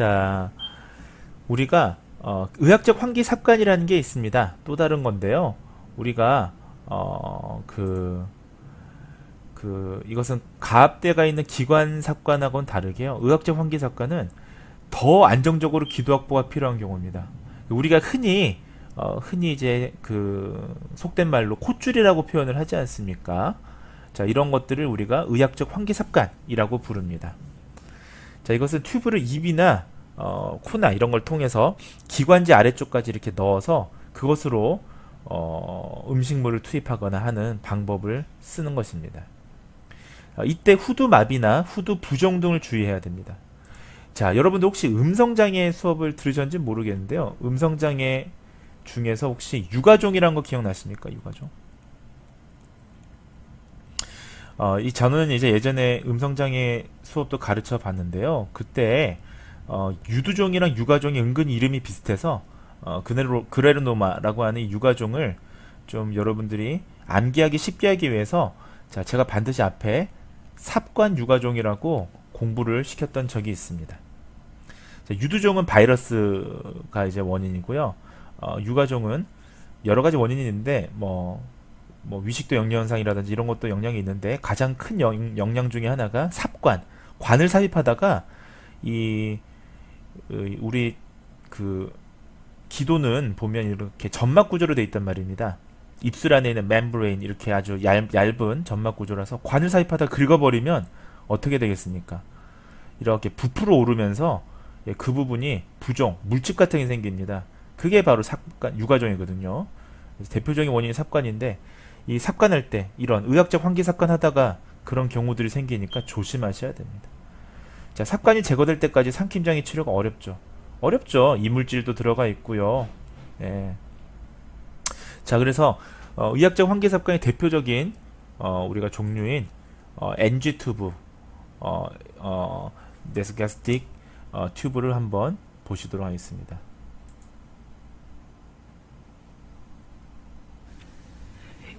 자, 우리가 의학적 환기삽관이라는 게 있습니다. 또 다른 건데요. 우리가 이것은 가압대가 있는 기관삽관하고는 다르게요. 의학적 환기삽관은 더 안정적으로 기도 확보가 필요한 경우입니다. 우리가 흔히 이제 속된 말로 콧줄이라고 표현을 하지 않습니까? 자, 이런 것들을 우리가 의학적 환기삽관이라고 부릅니다. 자, 이것은 튜브를 입이나 코나 이런 걸 통해서 기관지 아래쪽까지 이렇게 넣어서 그것으로 음식물을 투입하거나 하는 방법을 쓰는 것입니다. 이때 후두마비나 후두 부종 등을 주의해야 됩니다. 자, 여러분들 혹시 음성장애 수업을 들으셨는지 모르겠는데요. 음성장애 중에서 혹시 유가종이라는 거 기억나십니까? 유가종. 저는 이제 예전에 음성장애 수업도 가르쳐 봤는데요. 그때 유두종이랑 유가종이 은근히 이름이 비슷해서 그레르노마라고 하는 이 유가종을 좀 여러분들이 암기하기 쉽게 하기 위해서 자, 제가 반드시 앞에 삽관 유가종이라고 공부를 시켰던 적이 있습니다. 자, 유두종은 바이러스가 이제 원인이고요. 유가종은 여러 가지 원인이 있는데 뭐 위식도 영양 현상이라든지 이런 것도 영향이 있는데 가장 큰 영양 중에 하나가 삽관, 관을 삽입하다가 우리 기도는 보면 이렇게 점막 구조로 되어 있단 말입니다. 입술 안에 있는 멤브레인 이렇게 아주 얇은 점막 구조라서 관을 삽입하다 긁어버리면 어떻게 되겠습니까? 이렇게 부풀어 오르면서 그 부분이 부종, 물집 같은 게 생깁니다. 그게 바로 삽관, 유가종이거든요. 대표적인 원인이 삽관인데 이 삽관할 때 이런 의학적 환기 삽관하다가 그런 경우들이 생기니까 조심하셔야 됩니다. 자, 삽관이 제거될 때까지 삼킴장애 치료가 어렵죠. 이물질도 들어가 있고요. 예. 자, 그래서 의학적 환기 삽관의 대표적인 우리가 종류인 NG 튜브, 네스가스틱 튜브를 한번 보시도록 하겠습니다.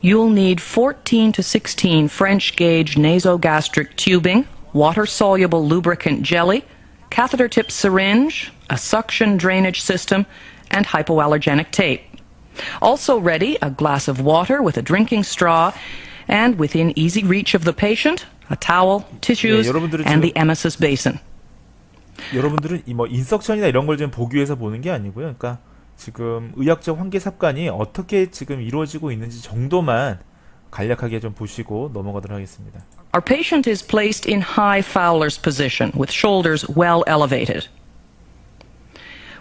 You'll need 14 to 16 French gauge nasogastric tubing, water-soluble lubricant jelly, catheter-tip syringe, a suction drainage system, and hypoallergenic tape. Also ready, a glass of water with a drinking straw, and within easy reach of the patient, a towel, tissues, and the emesis basin. 여러분들은 인석션이나 이런 걸 좀 보기 위해서 보는 게 아니고요. 그러니까 지금 의학적 환기 삽관이 어떻게 지금 이루어지고 있는지 정도만 간략하게 좀 보시고 넘어가도록 하겠습니다. Our patient is placed in high Fowler's position with shoulders well elevated.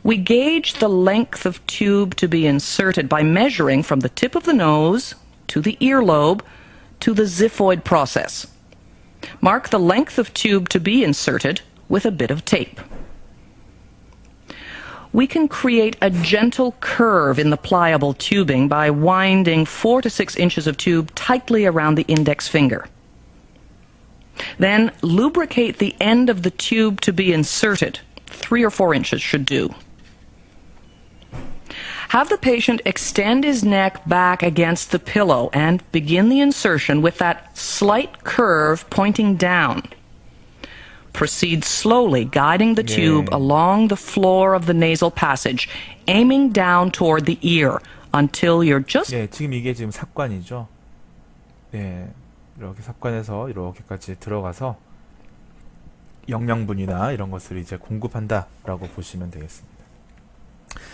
We gauge the length of tube to be inserted by measuring from the tip of the nose to the earlobe to the xiphoid process. Mark the length of tube to be inserted with a bit of tape. We can create a gentle curve in the pliable tubing by winding 4 to 6 inches of tube tightly around the index finger. Then lubricate the end of the tube to be inserted. 3 or 4 inches should do. Have the patient extend his neck back against the pillow and begin the insertion with that slight curve pointing down. Proceed slowly, guiding the tube along the floor of the nasal passage, aiming down toward the ear until you're just... 지금 이게 지금 삽관이죠. 이렇게 삽관에서 이렇게까지 들어가서 영양분이나 이런 것을 이제 공급한다라고 보시면 되겠습니다.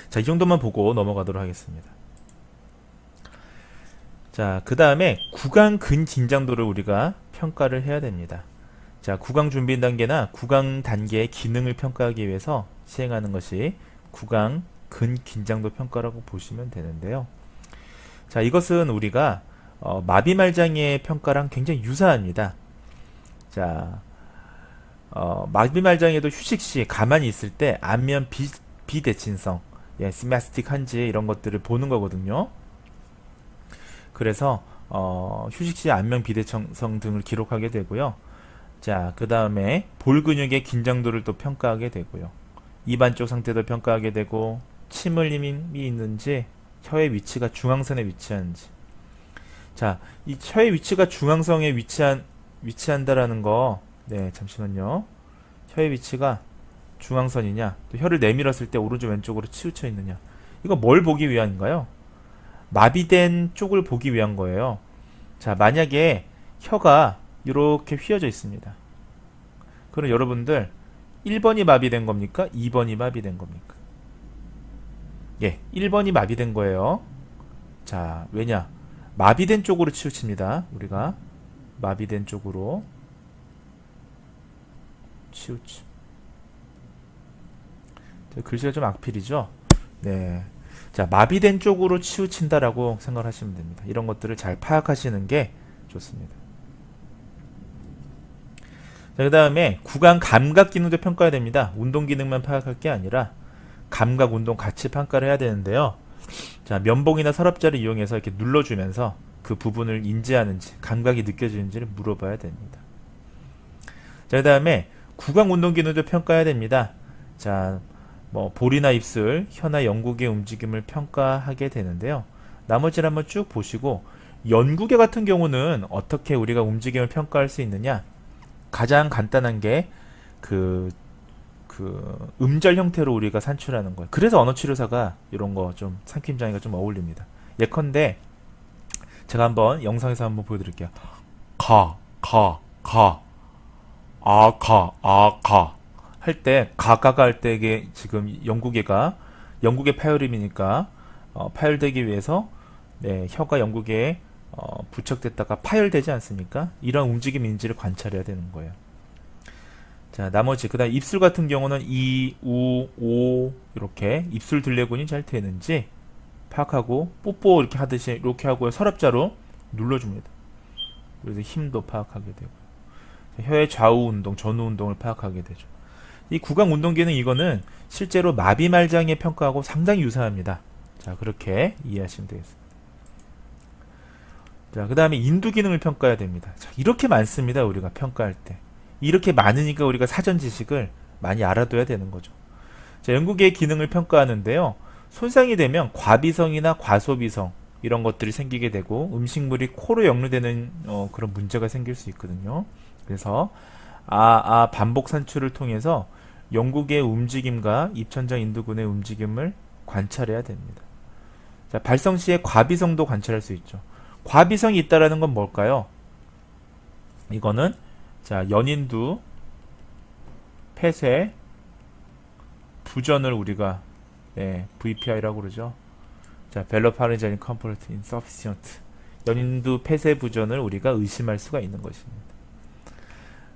자, 이 정도만 보고 넘어가도록 하겠습니다. 자, 그 다음에 구강 근긴장도를 우리가 평가를 해야 됩니다. 자, 구강 준비 단계나 구강 단계의 기능을 평가하기 위해서 시행하는 것이 구강 근긴장도 평가라고 보시면 되는데요. 자, 이것은 우리가 마비말장애 평가랑 굉장히 유사합니다. 자, 마비말장애도 휴식 시 가만히 있을 때 안면 비대칭성, 스마스틱한지 이런 것들을 보는 거거든요. 그래서 휴식 시 안면 비대칭성 등을 기록하게 되고요. 자, 그 다음에 볼 근육의 긴장도를 또 평가하게 되고요. 입안 쪽 상태도 평가하게 되고, 침 흘림이 있는지, 혀의 위치가 중앙선에 위치하는지. 자, 이 혀의 위치가 중앙선에 위치한다라는 거, 잠시만요. 혀의 위치가 중앙선이냐, 또 혀를 내밀었을 때 오른쪽 왼쪽으로 치우쳐 있느냐. 이거 뭘 보기 위한가요? 마비된 쪽을 보기 위한 거예요. 자, 만약에 혀가 이렇게 휘어져 있습니다. 그럼 여러분들 1번이 마비된 겁니까? 2번이 마비된 겁니까? 예, 1번이 마비된 거예요. 자, 왜냐? 마비된 쪽으로 치우칩니다. 우리가 마비된 쪽으로 치우침. 글씨가 좀 악필이죠? 네. 자, 마비된 쪽으로 치우친다라고 생각을 하시면 됩니다. 이런 것들을 잘 파악하시는 게 좋습니다. 자, 그 다음에 구강 감각 기능도 평가해야 됩니다. 운동 기능만 파악할 게 아니라 감각, 운동 같이 평가를 해야 되는데요. 자, 면봉이나 서랍자를 이용해서 이렇게 눌러주면서 그 부분을 인지하는지, 감각이 느껴지는지를 물어봐야 됩니다. 자, 그 다음에 구강 운동 기능도 평가해야 됩니다. 자, 뭐 볼이나 입술, 혀나 영국의 움직임을 평가하게 되는데요. 나머지를 한번 쭉 보시고 연국의 같은 경우는 어떻게 우리가 움직임을 평가할 수 있느냐? 가장 간단한 게 그 음절 형태로 우리가 산출하는 거예요. 그래서 언어치료사가 이런 거 좀 상킴장애가 좀 어울립니다. 예컨대 제가 한번 영상에서 한번 보여드릴게요. 가, 할 때 가가가 할 때 이게 지금 영국의 파열음이니까 파열되기 위해서 네, 혀가 영국에 부착됐다가 파열되지 않습니까? 이런 움직임 인지를 관찰해야 되는 거예요. 자, 나머지 그다음 입술 같은 경우는 이, 우, 오 이렇게 입술 들레군이 잘 되는지 파악하고 뽀뽀 이렇게 하듯이 이렇게 하고 서랍자로 눌러줍니다. 그래서 힘도 파악하게 되고 혀의 좌우 운동, 전후 운동을 파악하게 되죠. 이 구강 운동 기능 이거는 실제로 마비 말장애 평가하고 상당히 유사합니다. 자, 그렇게 이해하시면 되겠습니다. 자, 그 다음에 인두 기능을 평가해야 됩니다. 자, 이렇게 많습니다. 우리가 평가할 때. 이렇게 많으니까 우리가 사전 지식을 많이 알아둬야 되는 거죠. 자, 영국의 기능을 평가하는데요. 손상이 되면 과비성이나 과소비성 이런 것들이 생기게 되고 음식물이 코로 역류되는 그런 문제가 생길 수 있거든요. 그래서 반복 산출을 통해서 영국의 움직임과 입천장 인두근의 움직임을 관찰해야 됩니다. 자, 발성 시에 과비성도 관찰할 수 있죠. 과비성이 있다라는 건 뭘까요? 이거는 자, 연인두 폐쇄 부전을 우리가 VPI라고 그러죠. 자, 벨로파렌자인 컴플리트 인서피시언트 연인두 폐쇄 부전을 우리가 의심할 수가 있는 것입니다.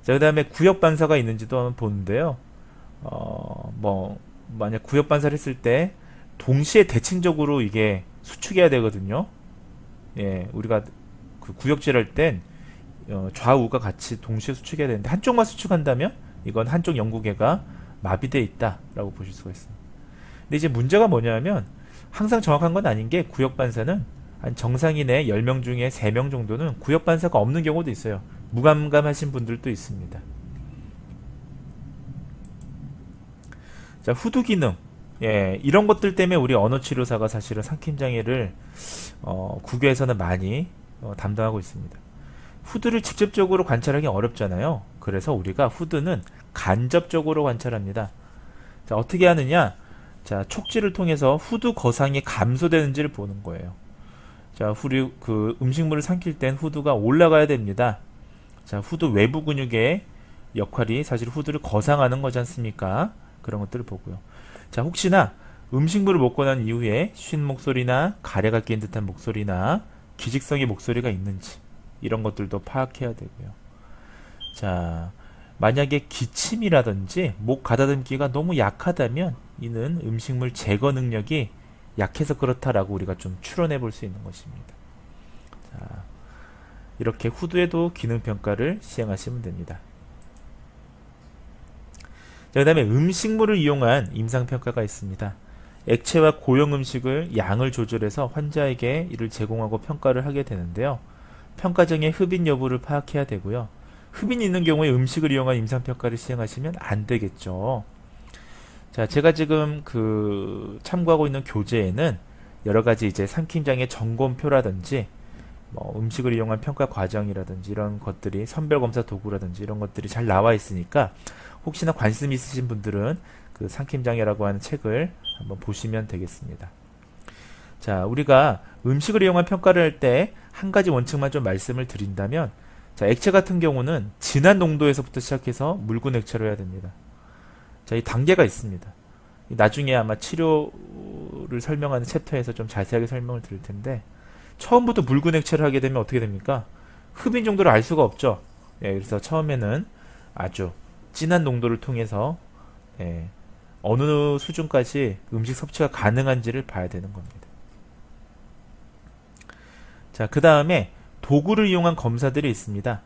자, 그 다음에 구역 반사가 있는지도 한번 보는데요. 만약 구역 반사를 했을 때 동시에 대칭적으로 이게 수축해야 되거든요. 예, 우리가 그 구역질 할 땐 좌우가 같이 동시에 수축해야 되는데 한쪽만 수축한다면 이건 한쪽 영구계가 마비되어 있다라고 보실 수가 있습니다. 근데 이제 문제가 뭐냐면 항상 정확한 건 아닌 게 구역 반사는 한 정상인의 10명 중에 3명 정도는 구역 반사가 없는 경우도 있어요. 무감감하신 분들도 있습니다. 자, 후두 기능. 예, 이런 것들 때문에 우리 언어치료사가 사실은 상킴장애를 국외에서는 많이 담당하고 있습니다. 후두를 직접적으로 관찰하기 어렵잖아요. 그래서 우리가 후두는 간접적으로 관찰합니다. 자, 어떻게 하느냐? 자, 촉지를 통해서 후두 거상이 감소되는지를 보는 거예요. 자, 그 음식물을 삼킬 땐 후두가 올라가야 됩니다. 자, 후두 외부 근육의 역할이 사실 후두를 거상하는 거지 않습니까? 그런 것들을 보고요. 자, 혹시나 음식물을 먹고 난 이후에 쉰 목소리나 가래가 낀 듯한 목소리나 기직성의 목소리가 있는지 이런 것들도 파악해야 되고요. 자, 만약에 기침이라든지 목 가다듬기가 너무 약하다면 이는 음식물 제거 능력이 약해서 그렇다라고 우리가 좀 추론해 볼 수 있는 것입니다. 자, 이렇게 후두에도 기능평가를 시행하시면 됩니다. 자, 그 다음에 음식물을 이용한 임상평가가 있습니다. 액체와 고형 음식을 양을 조절해서 환자에게 이를 제공하고 평가를 하게 되는데요. 평가정의 흡인 여부를 파악해야 되고요. 흡인이 있는 경우에 음식을 이용한 임상평가를 시행하시면 안 되겠죠. 자, 제가 지금 참고하고 있는 교재에는 여러 가지 이제 삼킴장애 점검표라든지 뭐 음식을 이용한 평가 과정이라든지 이런 것들이 선별검사 도구라든지 이런 것들이 잘 나와 있으니까 혹시나 관심 있으신 분들은 그 삼킴장애라고 하는 책을 한번 보시면 되겠습니다. 자, 우리가 음식을 이용한 평가를 할 때 한 가지 원칙만 좀 말씀을 드린다면, 자, 액체 같은 경우는 진한 농도에서부터 시작해서 묽은 액체로 해야 됩니다. 자, 이 단계가 있습니다. 나중에 아마 치료를 설명하는 챕터에서 좀 자세하게 설명을 드릴 텐데, 처음부터 묽은 액체를 하게 되면 어떻게 됩니까? 흡인 정도를 알 수가 없죠. 예, 그래서 처음에는 아주 진한 농도를 통해서 어느 수준까지 음식 섭취가 가능한지를 봐야 되는 겁니다. 자, 그 다음에 도구를 이용한 검사들이 있습니다.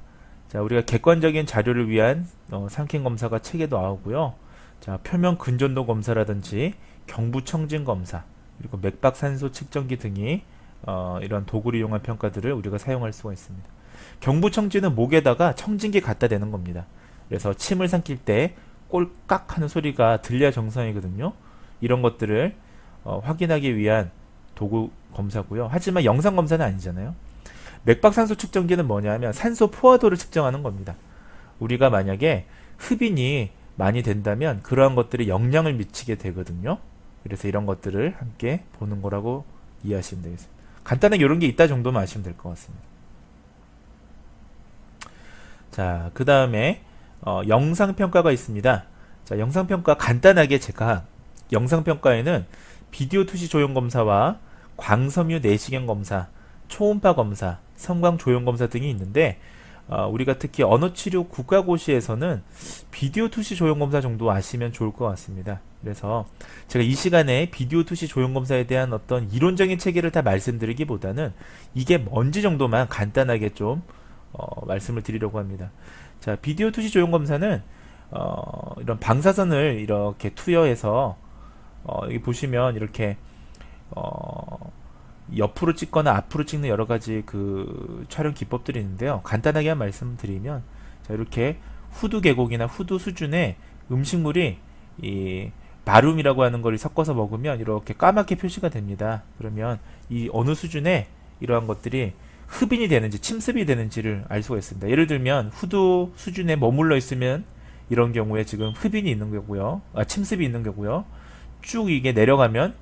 자, 우리가 객관적인 자료를 위한 삼킴 검사가 책에 나오고요. 자, 표면 근전도 검사라든지 경부 청진 검사, 그리고 맥박산소 측정기 등이 이런 도구를 이용한 평가들을 우리가 사용할 수가 있습니다. 경부 청진은 목에다가 청진기 갖다 대는 겁니다. 그래서 침을 삼킬 때 꼴깍 하는 소리가 들려야 정상이거든요. 이런 것들을 확인하기 위한 도구 검사고요. 하지만 영상 검사는 아니잖아요. 맥박산소 측정기는 뭐냐면 산소 포화도를 측정하는 겁니다. 우리가 만약에 흡인이 많이 된다면 그러한 것들이 영향을 미치게 되거든요. 그래서 이런 것들을 함께 보는 거라고 이해하시면 되겠습니다. 간단하게 이런 게 있다 정도만 아시면 될 것 같습니다. 자, 그 다음에 영상평가가 있습니다. 자, 영상평가 간단하게 제가 영상평가에는 비디오 투시 조형 검사와 광섬유 내시경 검사, 초음파 검사, 섬광 조형 검사 등이 있는데 우리가 특히 언어치료 국가고시에서는 비디오 투시 조형 검사 정도 아시면 좋을 것 같습니다. 그래서 제가 이 시간에 비디오 투시 조형 검사에 대한 어떤 이론적인 체계를 다 말씀드리기보다는 이게 뭔지 정도만 간단하게 좀 말씀을 드리려고 합니다. 자, 비디오 투시 조형 검사는 이런 방사선을 이렇게 투여해서 여기 보시면 이렇게 옆으로 찍거나 앞으로 찍는 여러 가지 그 촬영 기법들이 있는데요. 간단하게 한 말씀 드리면, 자, 이렇게 후두 계곡이나 후두 수준의 음식물이 이 바륨이라고 하는 걸 섞어서 먹으면 이렇게 까맣게 표시가 됩니다. 그러면 이 어느 수준의 이러한 것들이 흡인이 되는지 침습이 되는지를 알 수가 있습니다. 예를 들면 후두 수준에 머물러 있으면 이런 경우에 지금 흡인이 있는 거고요. 침습이 있는 거고요. 쭉 이게 내려가서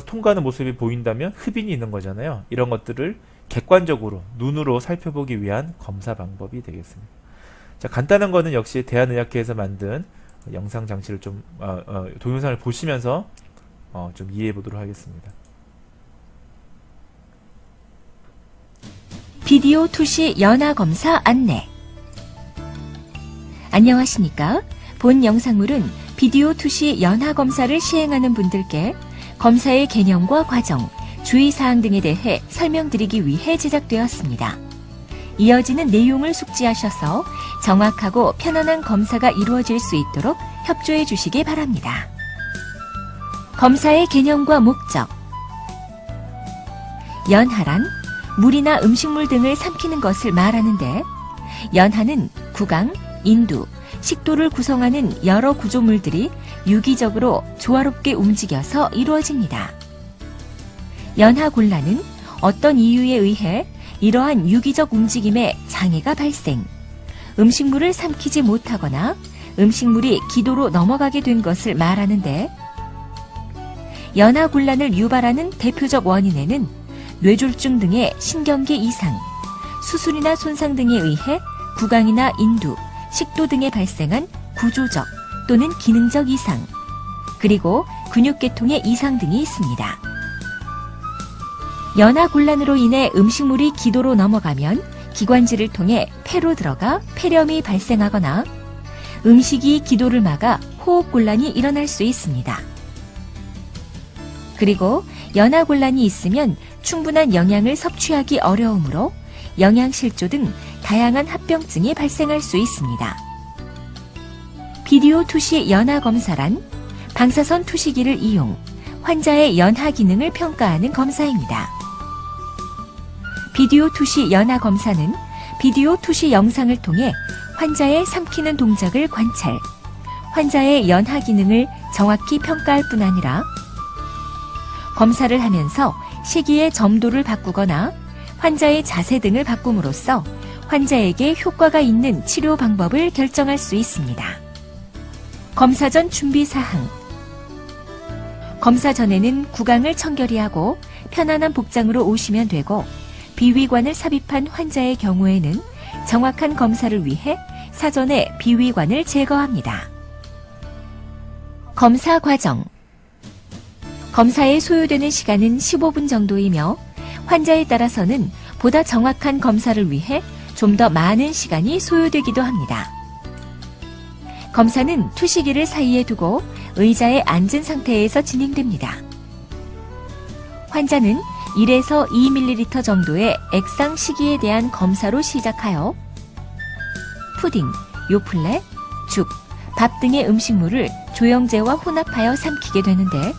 통과하는 모습이 보인다면 흡인이 있는 거잖아요. 이런 것들을 객관적으로 눈으로 살펴보기 위한 검사 방법이 되겠습니다. 자, 간단한 거는 역시 대한의학회에서 만든 영상 장치를 좀 동영상을 보시면서 좀 이해해 보도록 하겠습니다. 비디오 투시 연화 검사 안내. 안녕하십니까? 본 영상물은 비디오 투시 연화 검사를 시행하는 분들께 검사의 개념과 과정, 주의사항 등에 대해 설명드리기 위해 제작되었습니다. 이어지는 내용을 숙지하셔서 정확하고 편안한 검사가 이루어질 수 있도록 협조해 주시기 바랍니다. 검사의 개념과 목적. 연하란 물이나 음식물 등을 삼키는 것을 말하는데, 연하는 구강, 인두, 식도를 구성하는 여러 구조물들이 유기적으로 조화롭게 움직여서 이루어집니다. 연하곤란은 어떤 이유에 의해 이러한 유기적 움직임에 장애가 발생, 음식물을 삼키지 못하거나 음식물이 기도로 넘어가게 된 것을 말하는데, 연하곤란을 유발하는 대표적 원인에는 뇌졸중 등의 신경계 이상, 수술이나 손상 등에 의해 구강이나 인두, 식도 등에 발생한 구조적 또는 기능적 이상, 그리고 근육계통의 이상 등이 있습니다. 연하곤란으로 인해 음식물이 기도로 넘어가면 기관지를 통해 폐로 들어가 폐렴이 발생하거나 음식이 기도를 막아 호흡곤란이 일어날 수 있습니다. 그리고 연하곤란이 있으면 충분한 영양을 섭취하기 어려우므로 영양실조 등 다양한 합병증이 발생할 수 있습니다. 비디오 투시 연하 검사란 방사선 투시기를 이용 환자의 연하 기능을 평가하는 검사입니다. 비디오 투시 연하 검사는 비디오 투시 영상을 통해 환자의 삼키는 동작을 관찰, 환자의 연하 기능을 정확히 평가할 뿐 아니라 검사를 하면서 시기의 점도를 바꾸거나 환자의 자세 등을 바꿈으로써 환자에게 효과가 있는 치료 방법을 결정할 수 있습니다. 검사 전 준비 사항. 검사 전에는 구강을 청결히 하고 편안한 복장으로 오시면 되고, 비위관을 삽입한 환자의 경우에는 정확한 검사를 위해 사전에 비위관을 제거합니다. 검사 과정. 검사에 소요되는 시간은 15분 정도이며 환자에 따라서는 보다 정확한 검사를 위해 좀 더 많은 시간이 소요되기도 합니다. 검사는 투시기를 사이에 두고 의자에 앉은 상태에서 진행됩니다. 환자는 1에서 2ml 정도의 액상 시기에 대한 검사로 시작하여 푸딩, 요플레, 죽, 밥 등의 음식물을 조영제와 혼합하여 삼키게 되는데,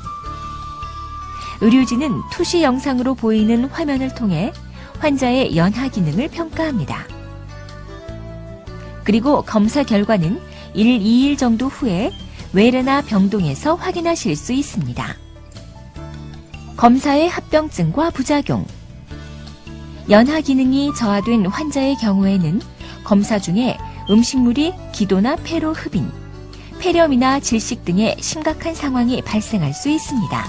의료진은 투시 영상으로 보이는 화면을 통해 환자의 연하 기능을 평가합니다. 그리고 검사 결과는 1, 2일 정도 후에 외래나 병동에서 확인하실 수 있습니다. 검사의 합병증과 부작용. 연하 기능이 저하된 환자의 경우에는 검사 중에 음식물이 기도나 폐로 흡인, 폐렴이나 질식 등의 심각한 상황이 발생할 수 있습니다.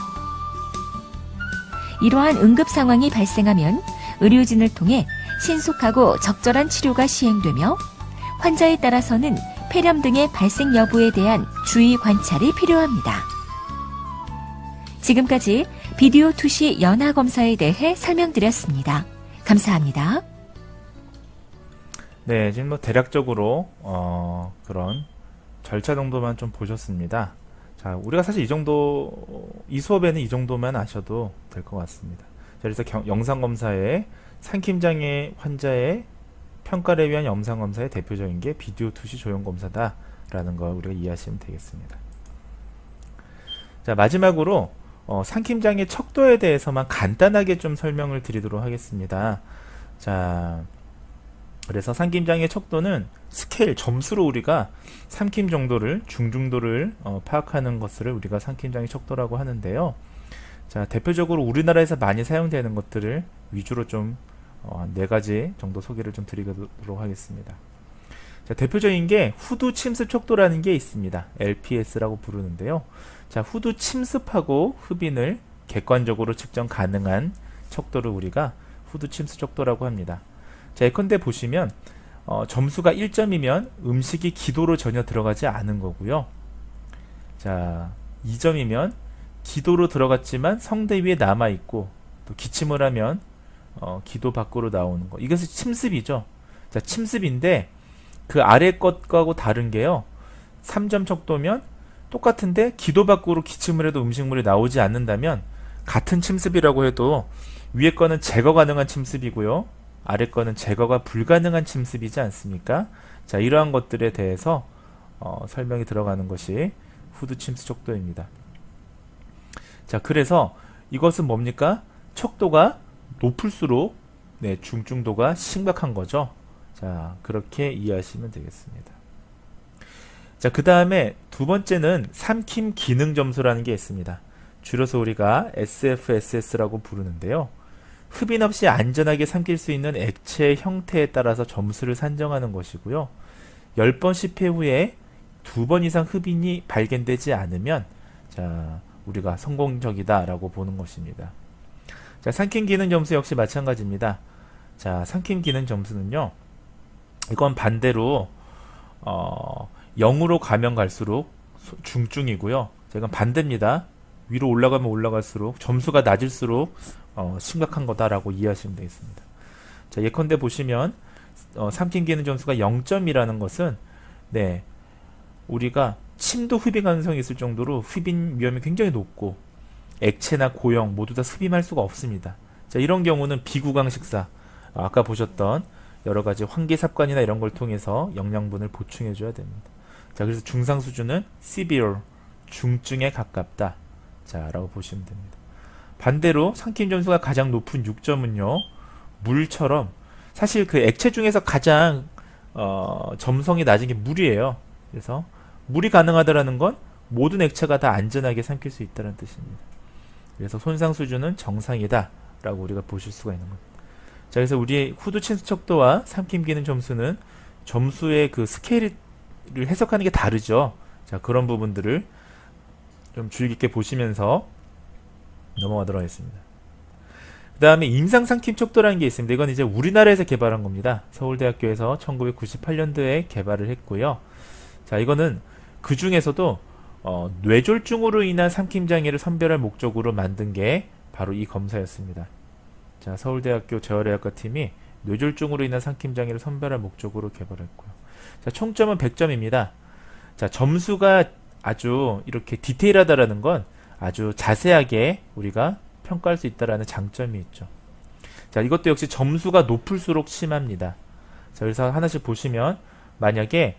이러한 응급 상황이 발생하면 의료진을 통해 신속하고 적절한 치료가 시행되며, 환자에 따라서는 폐렴 등의 발생 여부에 대한 주의 관찰이 필요합니다. 지금까지 비디오 투시 연하 검사에 대해 설명드렸습니다. 감사합니다. 네, 지금 뭐 대략적으로 그런 절차 정도만 좀 보셨습니다. 자, 우리가 사실 이 수업에는 이 정도만 아셔도 될 것 같습니다. 자, 그래서 영상 검사의 상킴장애 환자의 평가를 위한 영상 검사의 대표적인 게 비디오 투시 조형 검사다라는 걸 우리가 이해하시면 되겠습니다. 자, 마지막으로 상킴장애 척도에 대해서만 간단하게 좀 설명을 드리도록 하겠습니다. 자, 그래서 상킴장애 척도는 스케일, 점수로 우리가 삼킴 정도를, 중중도를 파악하는 것을 우리가 상킴장애 척도라고 하는데요. 자, 대표적으로 우리나라에서 많이 사용되는 것들을 위주로 좀 4가지 정도 소개를 좀 드리도록 하겠습니다. 자, 대표적인 게 후두 침습 척도라는 게 있습니다. LPS라고 부르는데요. 자, 후두 침습하고 흡인을 객관적으로 측정 가능한 척도를 우리가 후두 침습 척도라고 합니다. 자, 예컨대 보시면 점수가 1점이면 음식이 기도로 전혀 들어가지 않은 거고요. 자, 2점이면 기도로 들어갔지만 성대 위에 남아있고, 또 기침을 하면 기도 밖으로 나오는 거. 이것이 침습이죠. 자, 침습인데 그 아래 것하고 다른 게요. 3점 척도면 똑같은데 기도 밖으로 기침을 해도 음식물이 나오지 않는다면 같은 침습이라고 해도 위에 거는 제거 가능한 침습이고요. 아래 거는 제거가 불가능한 침습이지 않습니까? 자, 이러한 것들에 대해서 설명이 들어가는 것이 후두 침습 척도입니다. 자, 그래서 이것은 뭡니까? 척도가 높을수록 중증도가 심각한 거죠. 자, 그렇게 이해하시면 되겠습니다. 자, 그 다음에 두 번째는 삼킴 기능 점수라는 게 있습니다. 줄여서 우리가 SFSS라고 부르는데요. 흡인 없이 안전하게 삼킬 수 있는 액체의 형태에 따라서 점수를 산정하는 것이고요. 10번 실패 후에 2번 이상 흡인이 발견되지 않으면 자, 우리가 성공적이다 라고 보는 것입니다. 자, 삼킴 기능 점수 역시 마찬가지입니다. 자, 삼킴 기능 점수는요, 이건 반대로 0으로 가면 갈수록 중증이고요. 자, 이건 반대입니다. 위로 올라가면 올라갈수록 점수가 낮을수록 심각한 거다라고 이해하시면 되겠습니다. 자, 예컨대 보시면 삼킴 기능 점수가 0점이라는 것은 우리가 침도 흡입 가능성이 있을 정도로 흡입 위험이 굉장히 높고 액체나 고형 모두 다 흡입할 수가 없습니다. 자, 이런 경우는 비구강 식사, 아까 보셨던 여러가지 환기삽관이나 이런 걸 통해서 영양분을 보충해 줘야 됩니다. 자, 그래서 중상 수준은 severe, 중증에 가깝다, 자, 라고 보시면 됩니다. 반대로 삼킴 점수가 가장 높은 6점은요, 물처럼, 사실 그 액체 중에서 가장 점성이 낮은 게 물이에요. 그래서 물이 가능하다라는 건 모든 액체가 다 안전하게 삼킬 수 있다는 뜻입니다. 그래서 손상 수준은 정상이다 라고 우리가 보실 수가 있는 겁니다. 자, 그래서 우리의 후두 침수 척도와 삼킴 기능 점수는 점수의 그 스케일을 해석하는 게 다르죠. 자, 그런 부분들을 좀 주의 깊게 보시면서 넘어가도록 하겠습니다. 그 다음에 임상 삼킴 척도라는 게 있습니다. 이건 이제 우리나라에서 개발한 겁니다. 서울대학교에서 1998년도에 개발을 했고요. 자, 이거는 그 중에서도 뇌졸중으로 인한 삼킴 장애를 선별할 목적으로 만든 게 바로 이 검사였습니다. 자, 서울대학교 재활의학과 팀이 뇌졸중으로 인한 삼킴 장애를 선별할 목적으로 개발했고요. 자, 총점은 100점입니다. 자, 점수가 아주 이렇게 디테일하다라는 건 아주 자세하게 우리가 평가할 수 있다라는 장점이 있죠. 자, 이것도 역시 점수가 높을수록 심합니다. 자, 그래서 하나씩 보시면 만약에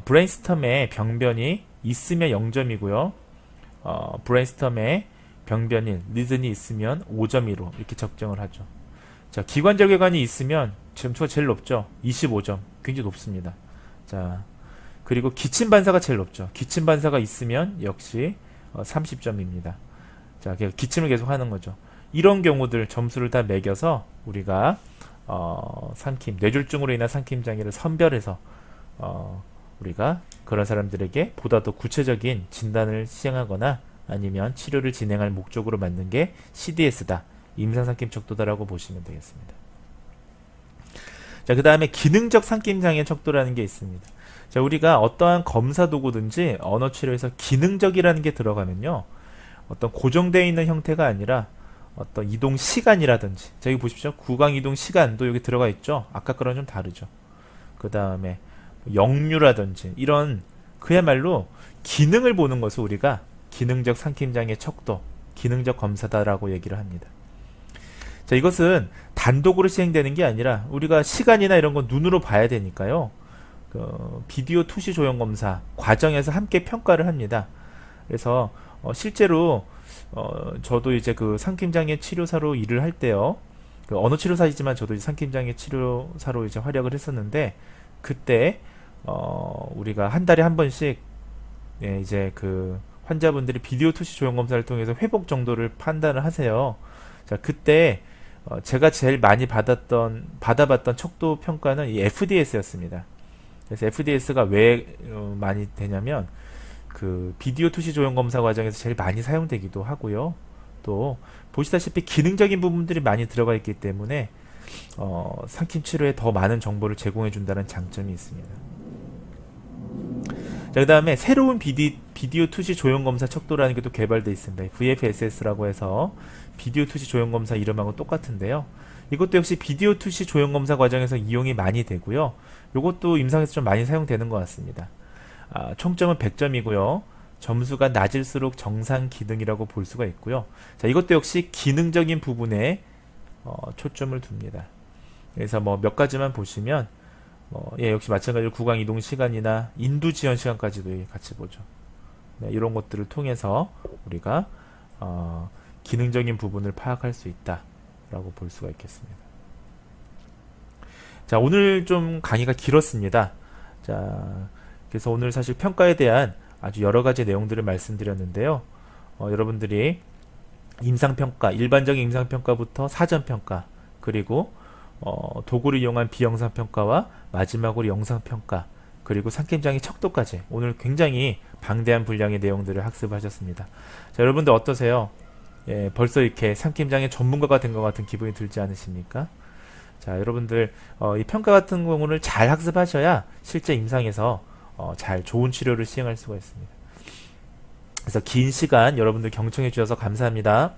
브레인스텀에 병변이 있으면 0점이고요. 브레인스텀에 병변인, 리든이 있으면 5.15 이렇게 적정을 하죠. 자, 기관절개관이 있으면 점수가 제일 높죠. 25점. 굉장히 높습니다. 자, 그리고 기침반사가 제일 높죠. 기침반사가 있으면 역시 30점입니다. 자, 기침을 계속 하는 거죠. 이런 경우들 점수를 다 매겨서 우리가 삼킴, 뇌졸중으로 인한 삼킴 장애를 선별해서 우리가 그런 사람들에게 보다 더 구체적인 진단을 시행하거나 아니면 치료를 진행할 목적으로 만든 게 CDS다. 임상 삼킴 척도다라고 보시면 되겠습니다. 자, 그 다음에 기능적 삼킴 장애 척도라는 게 있습니다. 자, 우리가 어떠한 검사 도구든지 언어 치료에서 기능적이라는 게 들어가면요, 어떤 고정되어 있는 형태가 아니라 어떤 이동 시간이라든지, 자, 여기 보십시오. 구강 이동 시간도 여기 들어가 있죠. 아까 거랑 좀 다르죠. 그 다음에 역류라든지 이런 그야말로 기능을 보는 것을 우리가 기능적 삼킴장애 척도, 기능적 검사다라고 얘기를 합니다. 자, 이것은 단독으로 시행되는 게 아니라 우리가 시간이나 이런 거 눈으로 봐야 되니까요. 비디오 투시 조형 검사 과정에서 함께 평가를 합니다. 그래서 실제로 저도 이제 그 삼킴장애 치료사로 일을 할 때요. 그 언어 치료사이지만 저도 이제 삼킴장애 치료사로 이제 활약을 했었는데, 그때 우리가 한 달에 한 번씩 이제 그 환자분들이 비디오 투시 조형 검사를 통해서 회복 정도를 판단을 하세요. 자, 그때 제가 제일 많이 받아봤던 척도 평가는 이 FDS였습니다. 그래서 FDS가 왜 많이 되냐면 그 비디오 투시 조형 검사 과정에서 제일 많이 사용되기도 하고요. 또 보시다시피 기능적인 부분들이 많이 들어가 있기 때문에 삼킴 치료에 더 많은 정보를 제공해 준다는 장점이 있습니다. 자, 그 다음에 새로운 비디오 투시 조형 검사 척도라는 게 또 개발되어 있습니다. VFSS라고 해서 비디오 투시 조형 검사 이름하고 똑같은데요. 이것도 역시 비디오 투시 조형 검사 과정에서 이용이 많이 되고요. 이것도 임상에서 좀 많이 사용되는 것 같습니다. 총점은 100점이고요. 점수가 낮을수록 정상 기능이라고 볼 수가 있고요. 자, 이것도 역시 기능적인 부분에 초점을 둡니다. 그래서 뭐 몇 가지만 보시면 역시 마찬가지로 구강 이동 시간이나 인두 지연 시간까지도 같이 보죠. 네, 이런 것들을 통해서 우리가 기능적인 부분을 파악할 수 있다라고 볼 수가 있겠습니다. 자, 오늘 좀 강의가 길었습니다. 자, 그래서 오늘 사실 평가에 대한 아주 여러 가지 내용들을 말씀드렸는데요. 여러분들이 임상평가, 일반적인 임상평가부터 사전평가, 그리고 도구를 이용한 비영상평가와 마지막으로 영상평가, 그리고 삼킴장애 척도까지 오늘 굉장히 방대한 분량의 내용들을 학습하셨습니다. 자, 여러분들 어떠세요? 예, 벌써 이렇게 삼킴장애 전문가가 된 것 같은 기분이 들지 않으십니까? 자, 여러분들 이 평가 같은 경우를 잘 학습하셔야 실제 임상에서 잘 좋은 치료를 시행할 수가 있습니다. 그래서 긴 시간 여러분들 경청해 주셔서 감사합니다.